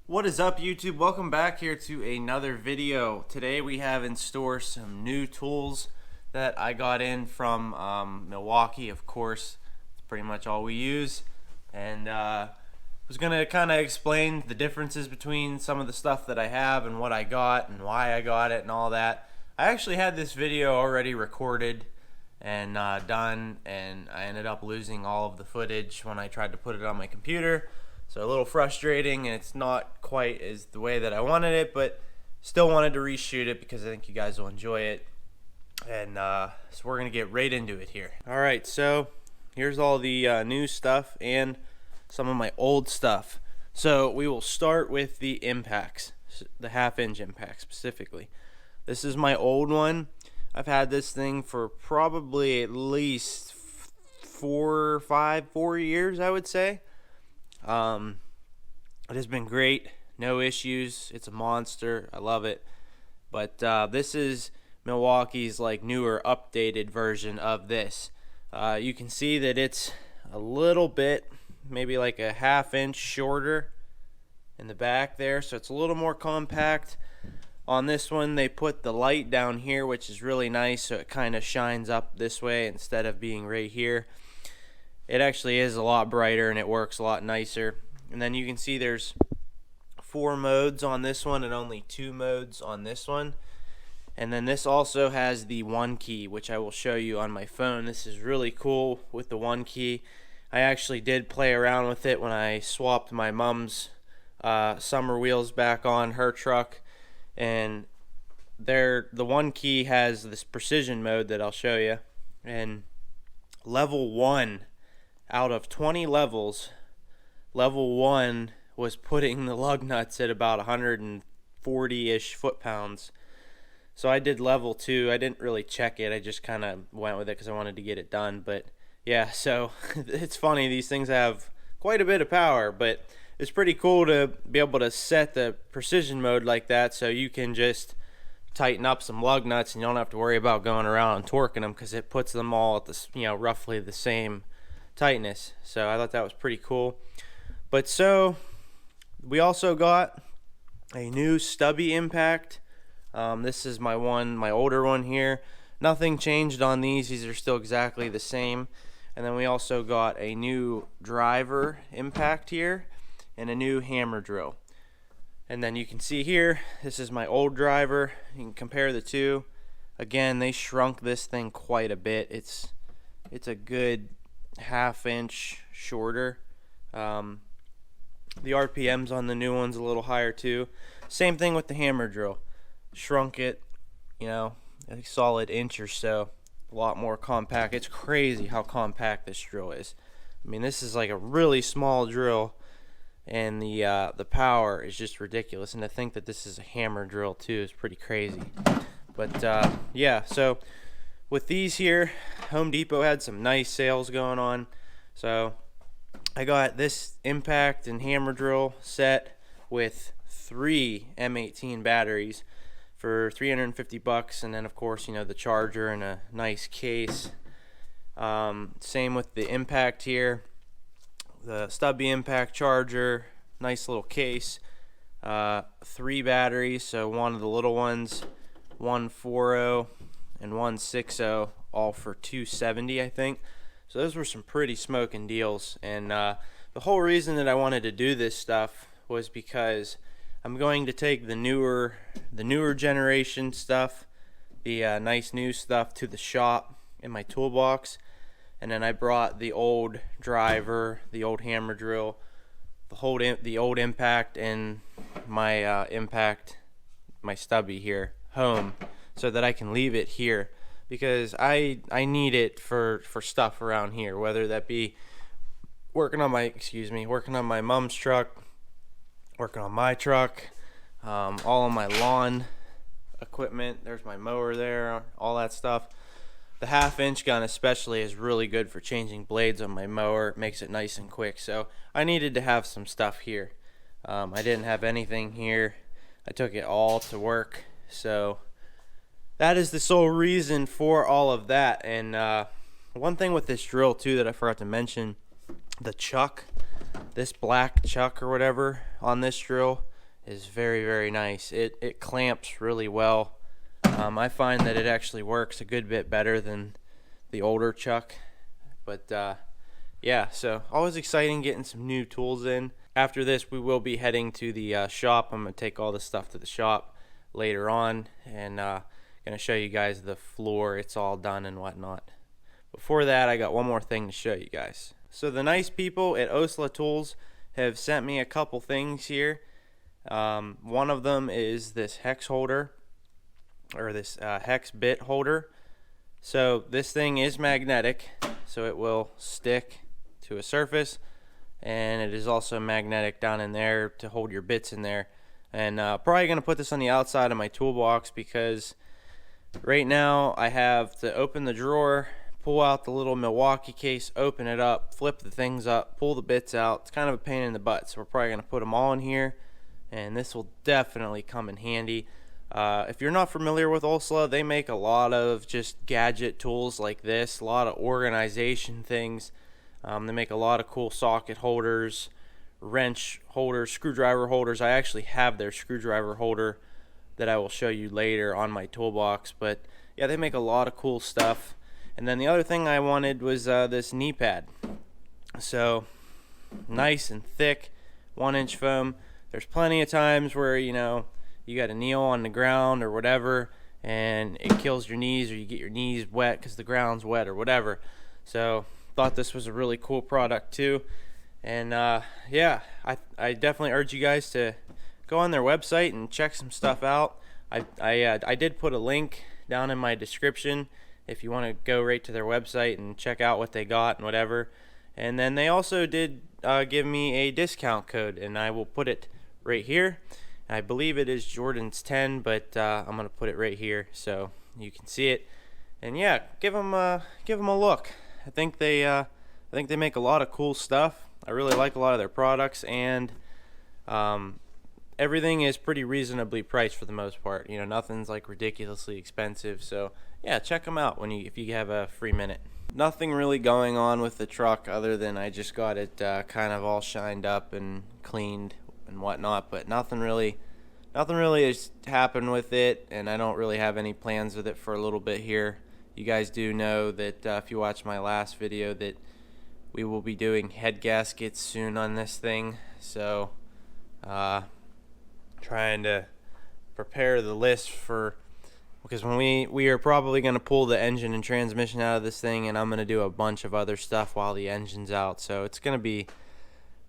What is up, YouTube? Welcome back here to another video. Today we have in store some new tools that I got in from Milwaukee. Of course, it's pretty much all we use, and was gonna kind of explain the differences between some of the stuff that I have and what I got and why I got it and all that. I actually had this video already recorded and done, and I ended up losing all of the footage when I tried to put it on my computer. So a little frustrating, and it's not quite as the way that I wanted it, but still wanted to reshoot it because I think you guys will enjoy it. And so we're gonna get right into it here. All right, so here's all the new stuff and some of my old stuff. So we will start with the impacts, the half-inch impact specifically. This is my old one. I've had this thing for probably at least 4 years, I would say. It has been great, no issues. It's a monster. I love it. But this is Milwaukee's like newer, updated version of this. You can see that it's a little bit, maybe like a half-inch shorter in the back there, so it's a little more compact. On this one, they put the light down here, which is really nice, so it kind of shines up this way instead of being right here. It actually is a lot brighter and it works a lot nicer. And then you can see there's 4 modes on this one and only 2 modes on this one. And then this also has the 1 key, which I will show you on my phone. This is really cool with the 1 key. I actually did play around with it when I swapped my mom's summer wheels back on her truck. And the 1 key has this precision mode that I'll show you. And level 1 out of 20 levels, level 1 was putting the lug nuts at about 140-ish foot-pounds. So I did level 2. I didn't really check it. I just kind of went with it because I wanted to get it done. But yeah, so it's funny. These things have quite a bit of power, but it's pretty cool to be able to set the precision mode like that so you can just tighten up some lug nuts and you don't have to worry about going around and torquing them because it puts them all at the, roughly the same tightness. So I thought that was pretty cool. But so we also got a new stubby impact. This is my older one here. Nothing changed on these. These are still exactly the same. And then we also got a new driver impact here and a new hammer drill. And then you can see here, this is my old driver. You can compare the two. Again, they shrunk this thing quite a bit. It's a good half-inch shorter. The RPMs on the new one's a little higher too. Same thing with the hammer drill. Shrunk it, a solid inch or so. A lot more compact. It's crazy how compact this drill is. I mean, this is like a really small drill, and the power is just ridiculous. And to think that this is a hammer drill too is pretty crazy. But yeah, so with these here, Home Depot had some nice sales going on. So I got this impact and hammer drill set with 3 M18 batteries for $350, and then of course the charger and a nice case. Same with the impact here, the stubby impact charger, nice little case, 3 batteries, so one of the little ones, 140 and 160, all for $270, I think. So those were some pretty smoking deals. And the whole reason that I wanted to do this stuff was because I'm going to take the newer generation stuff, the nice new stuff, to the shop in my toolbox. And then I brought the old driver, the old hammer drill, the old impact, and my my stubby here home, so that I can leave it here because I need it for stuff around here, whether that be working on my mom's truck, working on my truck, all of my lawn equipment. There's my mower there, all that stuff. The half-inch gun especially is really good for changing blades on my mower. It makes it nice and quick. So I needed to have some stuff here. I didn't have anything here. I took it all to work. So that is the sole reason for all of that. And one thing with this drill too that I forgot to mention, the chuck, this black chuck or whatever on this drill, is very, very nice. It clamps really well. I find that it actually works a good bit better than the older chuck. But yeah, so always exciting getting some new tools in. After this, we will be heading to the shop. I'm going to take all this stuff to the shop later on, and going to show you guys the floor. It's all done and whatnot. Before that, I got one more thing to show you guys. So the nice people at USLAW Tools have sent me a couple things here. One of them is this hex holder, or this hex bit holder. So this thing is magnetic, so it will stick to a surface, and it is also magnetic down in there to hold your bits in there. And probably going to put this on the outside of my toolbox, because right now I have to open the drawer, pull out the little Milwaukee case, open it up, flip the things up, pull the bits out. It's kind of a pain in the butt, so we're probably going to put them all in here, and this will definitely come in handy. If you're not familiar with Olsa, they make a lot of just gadget tools like this, a lot of organization things. They make a lot of cool socket holders, wrench holders, screwdriver holders. I actually have their screwdriver holder that I will show you later on my toolbox. But yeah, they make a lot of cool stuff. And then the other thing I wanted was this knee pad. So nice and thick, 1-inch foam. There's plenty of times where, you know, you got to kneel on the ground or whatever, and it kills your knees, or you get your knees wet because the ground's wet or whatever. So thought this was a really cool product too. And yeah, I definitely urge you guys to go on their website and check some stuff out. I did put a link down in my description if you want to go right to their website and check out what they got and whatever. And then they also did give me a discount code, and I will put it right here. I believe it is Jordan's 10, but I'm gonna put it right here so you can see it. And yeah, give them a look. I think they make a lot of cool stuff. I really like a lot of their products, and everything is pretty reasonably priced for the most part. You know, nothing's like ridiculously expensive. So yeah, check them out if you have a free minute. Nothing really going on with the truck other than I just got it kind of all shined up and cleaned and whatnot, but nothing really has happened with it, and I don't really have any plans with it for a little bit here. You guys do know that if you watched my last video that we will be doing head gaskets soon on this thing, so trying to prepare the list for, because when we are probably going to pull the engine and transmission out of this thing, and I'm going to do a bunch of other stuff while the engine's out, so it's going to be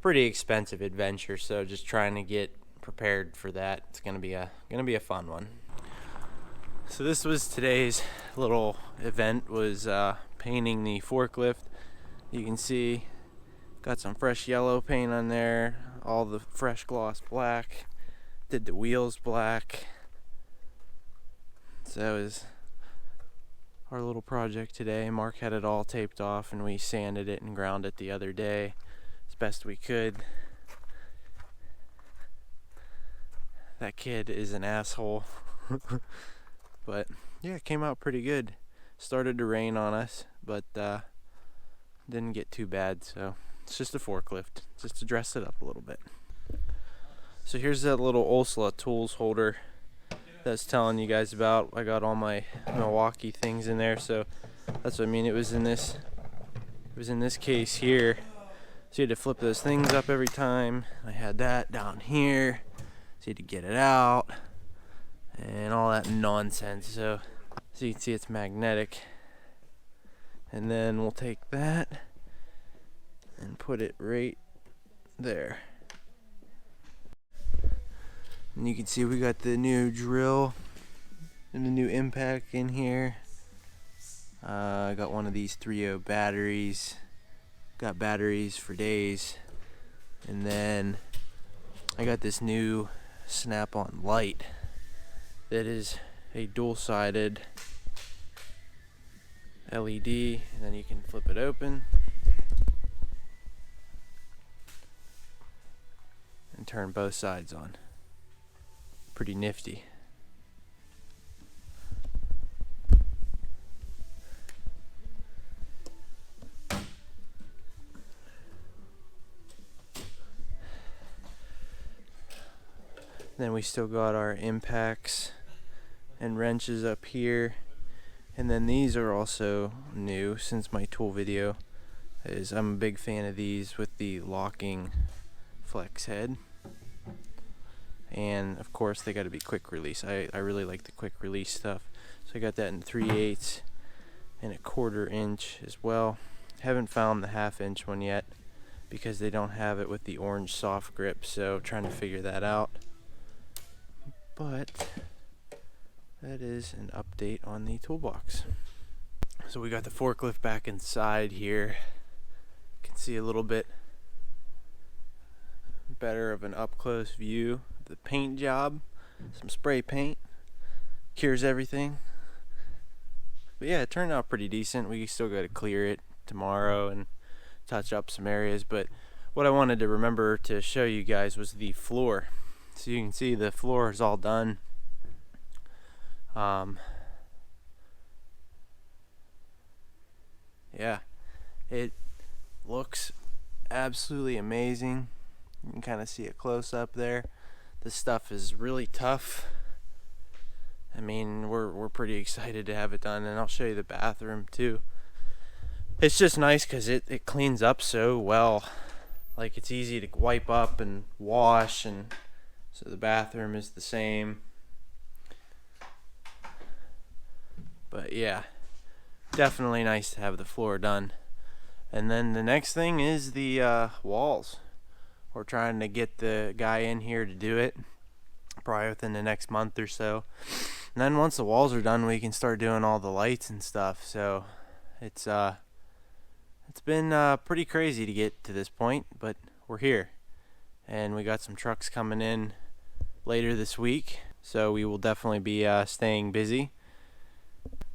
pretty expensive adventure. So just trying to get prepared for that. It's gonna be a fun one. So this was today's little event, was painting the forklift. You can see got some fresh yellow paint on there, all the fresh gloss black, did the wheels black. So that was our little project today. Mark had it all taped off, and we sanded it and ground it the other day as best we could. That kid is an asshole. But yeah, it came out pretty good. Started to rain on us, but didn't get too bad. So it's just a forklift, just to dress it up a little bit. So here's that little USLAW Tools holder that's telling you guys about. I got all my Milwaukee things in there, so that's what I mean. It was in this case here, so you had to flip those things up every time. I had that down here, so you had to get it out and all that nonsense. So you can see it's magnetic, and then we'll take that and put it right there. And you can see we got the new drill and the new impact in here. I got one of these 3.0 batteries. Got batteries for days. And then I got this new snap-on light that is a dual-sided LED, and then you can flip it open and turn both sides on. Pretty nifty. then we still got our impacts and wrenches up here. And then these are also new since my tool video. I'm a big fan of these with the locking flex head. And of course they got to be quick release. I really like the quick release stuff. So I got that in 3/8 and a 1/4 inch as well. Haven't found the 1/2 inch one yet because they don't have it with the orange soft grip, so trying to figure that out. But that is an update on the toolbox. So we got the forklift back inside here. You can see a little bit better of an up close view of the paint job. Some spray paint cures everything. But yeah, it turned out pretty decent. We still got to clear it tomorrow and touch up some areas, but what I wanted to remember to show you guys was the floor. So you can see the floor is all done. Yeah, it looks absolutely amazing. You can kind of see a close up there. This stuff is really tough. I mean, we're pretty excited to have it done, and I'll show you the bathroom too. It's just nice because it cleans up so well. Like, it's easy to wipe up and wash, and so the bathroom is the same. But yeah, definitely nice to have the floor done. And then the next thing is the walls. We're trying to get the guy in here to do it probably within the next month or so. And then once the walls are done, we can start doing all the lights and stuff. So it's been pretty crazy to get to this point, but we're here. And we got some trucks coming in later this week, so we will definitely be staying busy.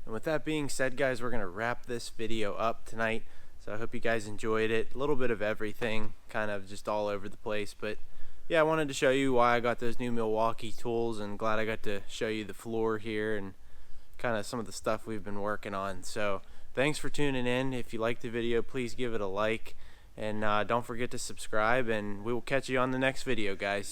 And with that being said, guys, we're going to wrap this video up tonight. So I hope you guys enjoyed it. A little bit of everything, kind of just all over the place. But yeah, I wanted to show you why I got those new Milwaukee tools, and glad I got to show you the floor here and kind of some of the stuff we've been working on. So thanks for tuning in. If you liked the video, please give it a like, and don't forget to subscribe, and we will catch you on the next video, guys.